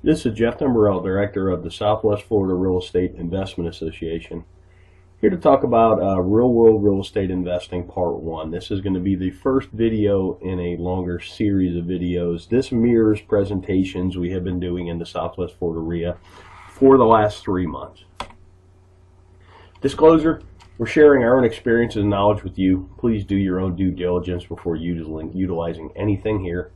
This is Jeff Timberell, Director of the Southwest Florida Real Estate Investment Association, here to talk about real-world real estate investing Part 1. This is going to be the first video in a longer series of videos. This mirrors presentations we have been doing in the Southwest Florida REIA for the last 3 months. Disclosure, we're sharing our own experiences and knowledge with you. Please do your own due diligence before utilizing anything here.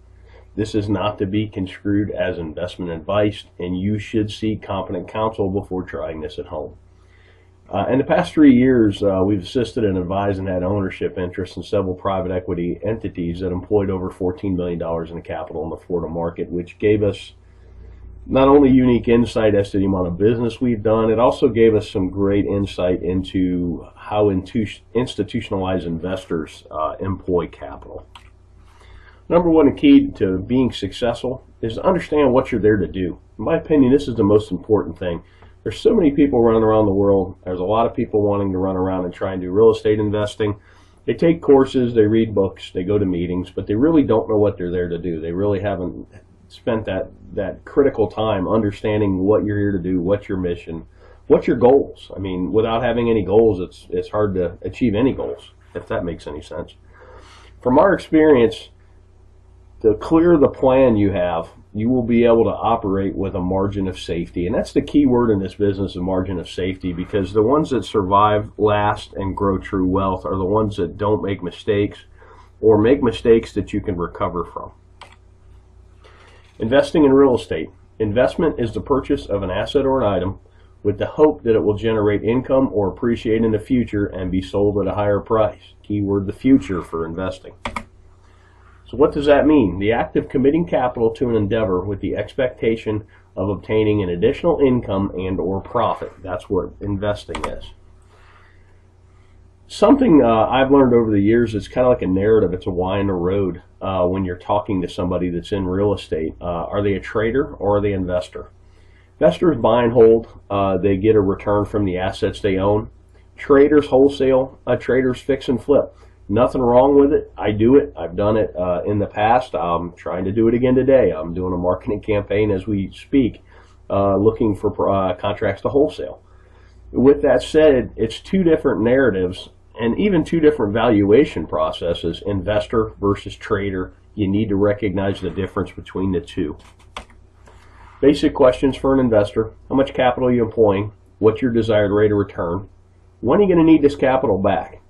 This is not to be construed as investment advice, and you should seek competent counsel before trying this at home. In the past 3 years, we've assisted and advised and had ownership interests in several private equity entities that employed over $14 million in capital in the Florida market, which gave us not only unique insight as to the amount of business we've done, it also gave us some great insight into how institutionalized investors employ capital. Number one key to being successful is to understand what you're there to do. In my opinion, this is the most important thing. There's so many people running around the world. There's a lot of people wanting to run around and try and do real estate investing. They take courses, they read books, they go to meetings, but they really don't know what they're there to do. They really haven't spent that critical time understanding what you're here to do, what's your mission, what's your goals. I mean, without having any goals, it's hard to achieve any goals, if that makes any sense. From our experience, the clearer the plan you have, you will be able to operate with a margin of safety. And that's the key word in this business, a margin of safety, because the ones that survive, last, and grow true wealth are the ones that don't make mistakes or make mistakes that you can recover from. Investing in real estate. Investment is the purchase of an asset or an item with the hope that it will generate income or appreciate in the future and be sold at a higher price. Keyword, the future for investing. So what does that mean? The act of committing capital to an endeavor with the expectation of obtaining an additional income and or profit. That's what investing is. Something I've learned over the years, it's kind of like a narrative. It's a why in the road when you're talking to somebody that's in real estate. Are they a trader or are they an investor? Investors buy and hold. They get a return from the assets they own. Traders wholesale. Traders fix and flip. Nothing wrong with it. I do it. I've done it in the past. I'm trying to do it again today. I'm doing a marketing campaign as we speak, looking for contracts to wholesale. With that said, it's two different narratives and even two different valuation processes, investor versus trader. You need to recognize the difference between the two. Basic questions for an investor. How much capital are you employing? What's your desired rate of return? When are you going to need this capital back?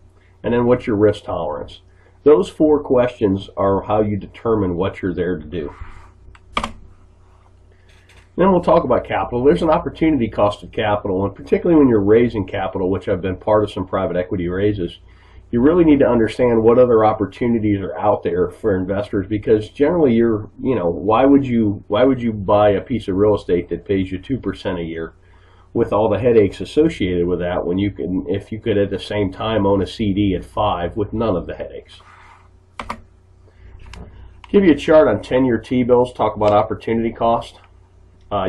And then what's your risk tolerance? Those 4 questions are how you determine what you're there to do. Then we'll talk about capital. There's an opportunity cost of capital, and particularly when you're raising capital, which I've been part of some private equity raises, you really need to understand what other opportunities are out there for investors, because generally why would you buy a piece of real estate that pays you 2% a year with all the headaches associated with that, when you can, if you could at the same time own a CD at 5 with none of the headaches. Give you a chart on 10-year T-bills, talk about opportunity cost.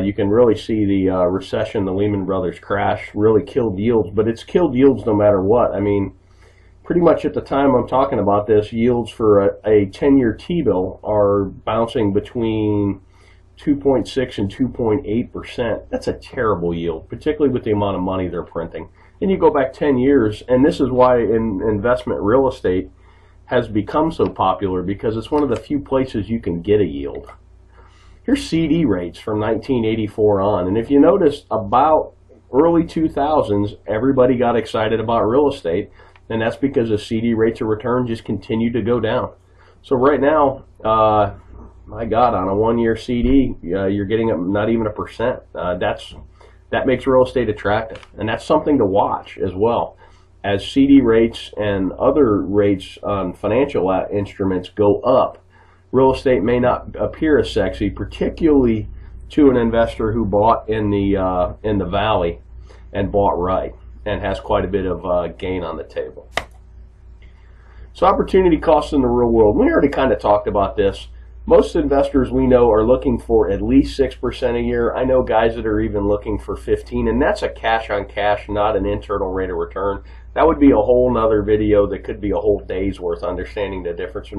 You can really see the recession, the Lehman Brothers crash really killed yields, but it's killed yields no matter what. I mean, pretty much at the time I'm talking about this, yields for a 10-year T-bill are bouncing between 2.6 and 2.8%. That's a terrible yield, particularly with the amount of money they're printing. Then you go back 10 years, and this is why investment real estate has become so popular, because it's one of the few places you can get a yield. Here's CD rates from 1984 on, and if you notice, about early 2000s, everybody got excited about real estate, and that's because the CD rates of return just continued to go down. So right now, my God, on a 1-year CD, you're getting not even 1%. That makes real estate attractive, and that's something to watch as well. As CD rates and other rates on financial instruments go up, real estate may not appear as sexy, particularly to an investor who bought in the valley and bought right and has quite a bit of gain on the table. So opportunity costs in the real world. We already kind of talked about this. Most investors we know are looking for at least 6% a year. I know guys that are even looking for 15, and that's a cash on cash, not an internal rate of return. That would be a whole nother video that could be a whole day's worth, understanding the difference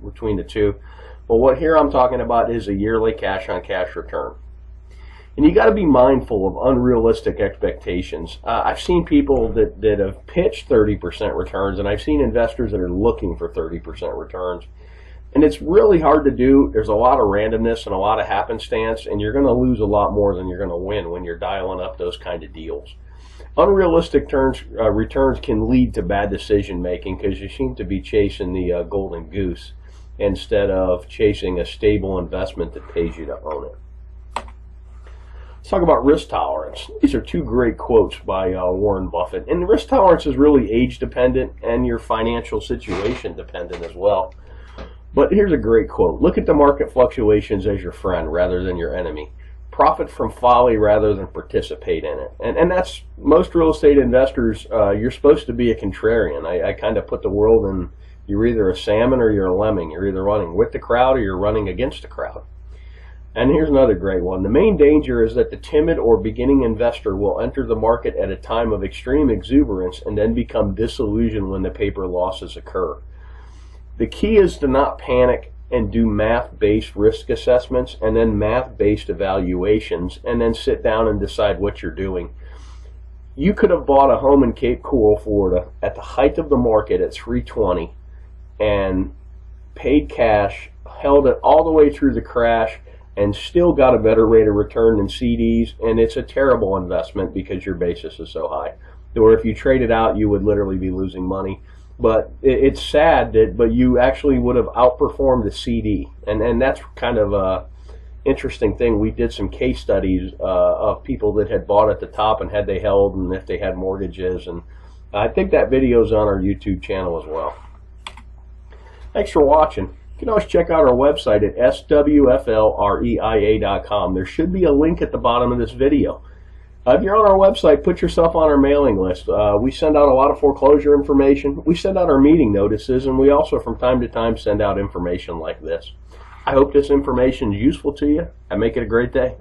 between the two. But what here I'm talking about is a yearly cash on cash return. And you got to be mindful of unrealistic expectations. I've seen people that have pitched 30% returns, and I've seen investors that are looking for 30% returns. And it's really hard to do. There's a lot of randomness and a lot of happenstance, and you're going to lose a lot more than you're going to win when you're dialing up those kind of deals. Unrealistic returns can lead to bad decision making because you seem to be chasing the golden goose instead of chasing a stable investment that pays you to own it. Let's talk about risk tolerance. These are two great quotes by Warren Buffett. And risk tolerance is really age dependent and your financial situation dependent as well. But here's a great quote. Look at the market fluctuations as your friend rather than your enemy. Profit from folly rather than participate in it. And that's most real estate investors. You're supposed to be a contrarian. I kind of put the world in, you're either a salmon or you're a lemming. You're either running with the crowd or you're running against the crowd. And here's another great one. The main danger is that the timid or beginning investor will enter the market at a time of extreme exuberance and then become disillusioned when the paper losses occur. The key is to not panic and do math-based risk assessments and then math-based evaluations and then sit down and decide what you're doing. You could have bought a home in Cape Coral, Florida at the height of the market at $320 and paid cash, held it all the way through the crash, and still got a better rate of return than CDs, and it's a terrible investment because your basis is so high. Or if you trade it out, you would literally be losing money. But it's sad but you actually would have outperformed the CD, and that's kind of a interesting thing. We did some case studies of people that had bought at the top and had they held and if they had mortgages, and I think that video is on our YouTube channel as well. Thanks for watching. You can always check out our website at swflreia.com. There should be a link at the bottom of this video. If you're on our website, put yourself on our mailing list. We send out a lot of foreclosure information. We send out our meeting notices, and we also from time to time send out information like this. I hope this information is useful to you, and make it a great day.